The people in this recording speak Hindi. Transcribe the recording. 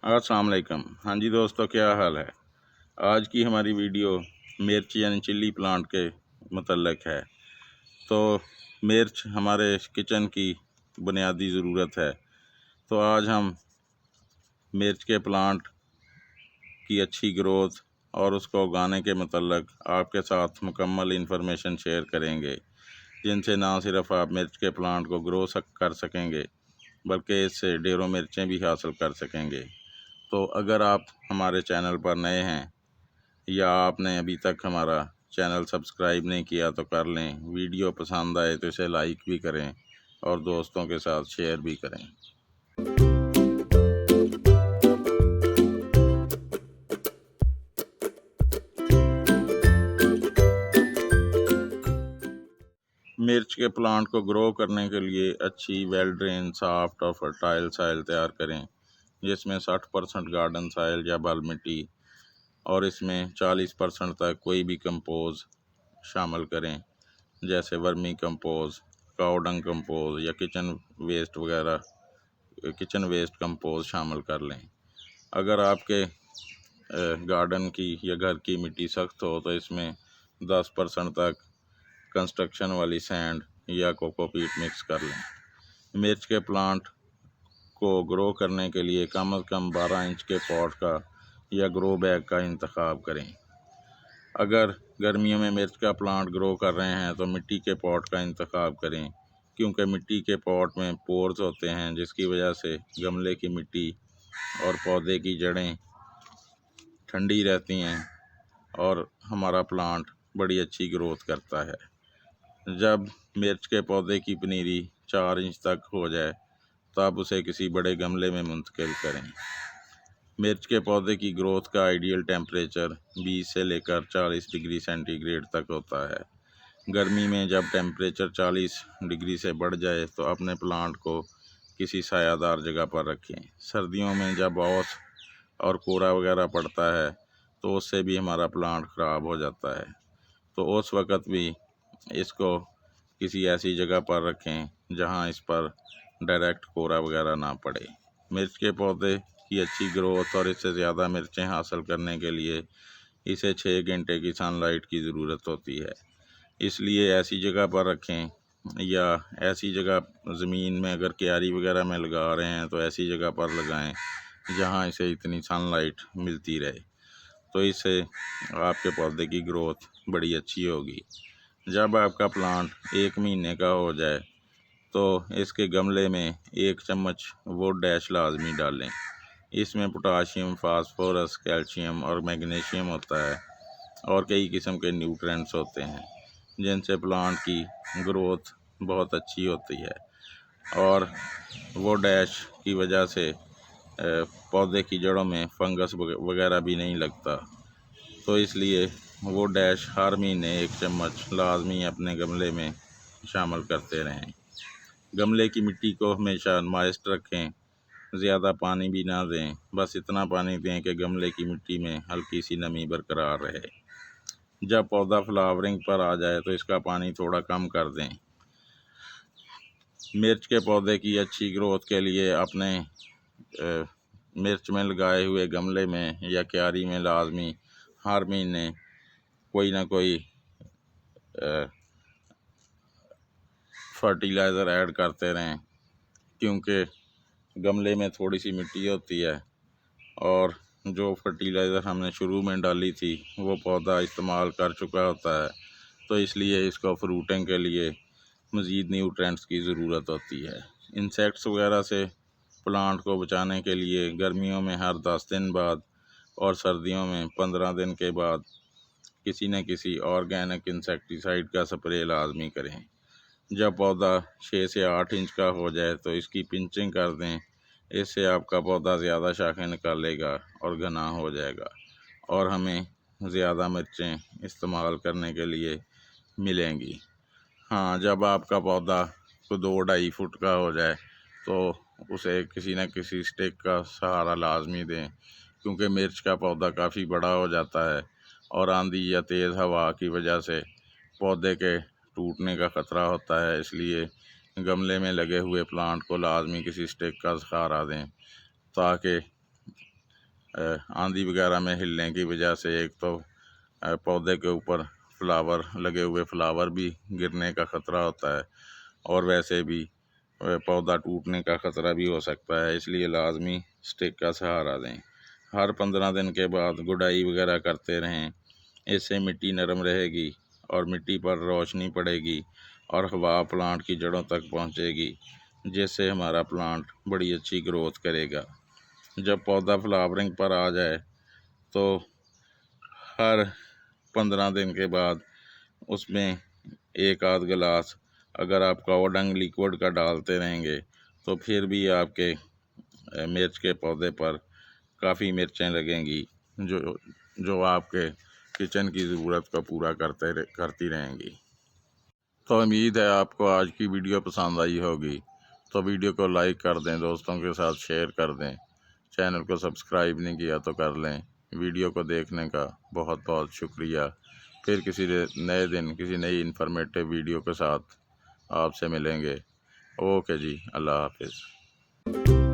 अस्सलाम वालेकुम। हाँ जी दोस्तों, क्या हाल है। आज की हमारी वीडियो मिर्च यानी चिल्ली प्लांट के मतलब है। तो मिर्च हमारे किचन की बुनियादी ज़रूरत है। तो आज हम मिर्च के प्लांट की अच्छी ग्रोथ और उसको उगाने के मतलब आपके साथ मुकम्मल इन्फॉर्मेशन शेयर करेंगे, जिनसे ना सिर्फ आप मिर्च के प्लांट को कर सकेंगे बल्कि इससे ढेरों मिर्चें भी हासिल कर सकेंगे। तो अगर आप हमारे चैनल पर नए हैं या आपने अभी तक हमारा चैनल सब्सक्राइब नहीं किया तो कर लें। वीडियो पसंद आए तो इसे लाइक भी करें और दोस्तों के साथ शेयर भी करें। मिर्च के प्लांट को ग्रो करने के लिए अच्छी वेल ड्रेन, सॉफ्ट और फर्टाइल सॉइल तैयार करें, जिसमें 60% गार्डन सॉइल या बाल मिट्टी और इसमें 40% तक कोई भी कंपोज शामिल करें, जैसे वर्मी कंपोज, काउडंग कंपोज या किचन वेस्ट कंपोज शामिल कर लें। अगर आपके गार्डन की या घर की मिट्टी सख्त हो तो इसमें 10% तक कंस्ट्रक्शन वाली सैंड या कोकोपीट मिक्स कर लें। मिर्च के प्लांट को ग्रो करने के लिए कम से कम 12 इंच के पॉट का या ग्रो बैग का इंतखाब करें। अगर गर्मियों में मिर्च का प्लांट ग्रो कर रहे हैं तो मिट्टी के पॉट का इंतखाब करें, क्योंकि मिट्टी के पॉट में पोर्स होते हैं, जिसकी वजह से गमले की मिट्टी और पौधे की जड़ें ठंडी रहती हैं और हमारा प्लांट बड़ी अच्छी ग्रोथ करता है। जब मिर्च के पौधे की पनीरी 4 इंच तक हो जाए तब उसे किसी बड़े गमले में मुंतकिल करें। मिर्च के पौधे की ग्रोथ का आइडियल टेम्परेचर 20 से लेकर 40 डिग्री सेंटीग्रेड तक होता है। गर्मी में जब टेम्परेचर 40 डिग्री से बढ़ जाए तो अपने प्लांट को किसी सायादार जगह पर रखें। सर्दियों में जब ओस और कोहरा वगैरह पड़ता है तो उससे भी हमारा प्लांट ख़राब हो जाता है। तो उस वक़्त भी इसको किसी ऐसी जगह पर रखें जहां इस पर डायरेक्ट कोहरा वगैरह ना पड़े। मिर्च के पौधे की अच्छी ग्रोथ और इससे ज़्यादा मिर्चें हासिल करने के लिए इसे 6 घंटे की सनलाइट की ज़रूरत होती है। इसलिए ऐसी जगह पर रखें या ऐसी जगह ज़मीन में अगर क्यारी वगैरह में लगा रहे हैं तो ऐसी जगह पर लगाएं जहां इसे इतनी सनलाइट मिलती रहे। तो इससे आपके पौधे की ग्रोथ बड़ी अच्छी होगी। जब आपका प्लांट 1 महीने का हो जाए तो इसके गमले में 1 चम्मच वुड डैश लाजमी डालें। इसमें पोटाशियम, फास्फोरस, कैल्शियम और मैग्नीशियम होता है और कई किस्म के न्यूट्रिएंट्स होते हैं, जिनसे प्लांट की ग्रोथ बहुत अच्छी होती है और वो डैश की वजह से पौधे की जड़ों में फंगस वगैरह भी नहीं लगता। तो इसलिए वो डैश हर महीने 1 चम्मच लाजमी अपने गमले में शामिल करते रहें। गमले की मिट्टी को हमेशा मॉइस्ट रखें, ज़्यादा पानी भी ना दें, बस इतना पानी दें कि गमले की मिट्टी में हल्की सी नमी बरकरार रहे। जब पौधा फ्लावरिंग पर आ जाए तो इसका पानी थोड़ा कम कर दें। मिर्च के पौधे की अच्छी ग्रोथ के लिए अपने मिर्च में लगाए हुए गमले में या क्यारी में लाजमी हर महीने कोई ना कोई फर्टिलाइज़र ऐड करते रहें, क्योंकि गमले में थोड़ी सी मिट्टी होती है और जो फर्टिलाइज़र हमने शुरू में डाली थी वो पौधा इस्तेमाल कर चुका होता है। तो इसलिए इसको फ्रूटिंग के लिए मज़ीद न्यूट्रिएंट्स की ज़रूरत होती है। इंसेक्ट्स वगैरह से प्लांट को बचाने के लिए गर्मियों में हर 10 दिन बाद और सर्दियों में 15 दिन के बाद किसी न किसी ऑर्गेनिक इंसेक्टिसाइड का स्प्रे लाजमी करें। जब पौधा 6 से 8 इंच का हो जाए तो इसकी पिंचिंग कर दें। इससे आपका पौधा ज़्यादा शाखें निकालेगा और घना हो जाएगा और हमें ज़्यादा मिर्चें इस्तेमाल करने के लिए मिलेंगी। हाँ, जब आपका पौधा को 2-2.5 फुट का हो जाए तो उसे किसी न किसी स्टिक का सहारा लाजमी दें, क्योंकि मिर्च का पौधा काफ़ी बड़ा हो जाता है और आंधी या तेज़ हवा की वजह से पौधे के टूटने का ख़तरा होता है। इसलिए गमले में लगे हुए प्लांट को लाजमी किसी स्टिक का सहारा दें ताकि आंधी वगैरह में हिलने की वजह से एक तो पौधे के ऊपर फ्लावर लगे हुए फ्लावर भी गिरने का ख़तरा होता है, और वैसे भी पौधा टूटने का ख़तरा भी हो सकता है। इसलिए लाजमी स्टिक का सहारा दें। हर 15 दिन के बाद गुड़ाई वगैरह करते रहें। इससे मिट्टी नरम रहेगी और मिट्टी पर रोशनी पड़ेगी और हवा प्लांट की जड़ों तक पहुंचेगी, जिससे हमारा प्लांट बड़ी अच्छी ग्रोथ करेगा। जब पौधा फ्लावरिंग पर आ जाए तो हर 15 दिन के बाद उसमें एक आध गिलास अगर आप काओडंग लिक्विड का डालते रहेंगे तो फिर भी आपके मिर्च के पौधे पर काफ़ी मिर्चें लगेंगी, जो आपके किचन की ज़रूरत को पूरा करती रहेंगी। तो उम्मीद है आपको आज की वीडियो पसंद आई होगी। तो वीडियो को लाइक कर दें, दोस्तों के साथ शेयर कर दें। चैनल को सब्सक्राइब नहीं किया तो कर लें। वीडियो को देखने का बहुत बहुत शुक्रिया। फिर किसी नए दिन किसी नई इन्फॉर्मेटिव वीडियो के साथ आपसे मिलेंगे। ओके जी, अल्लाह हाफिज़।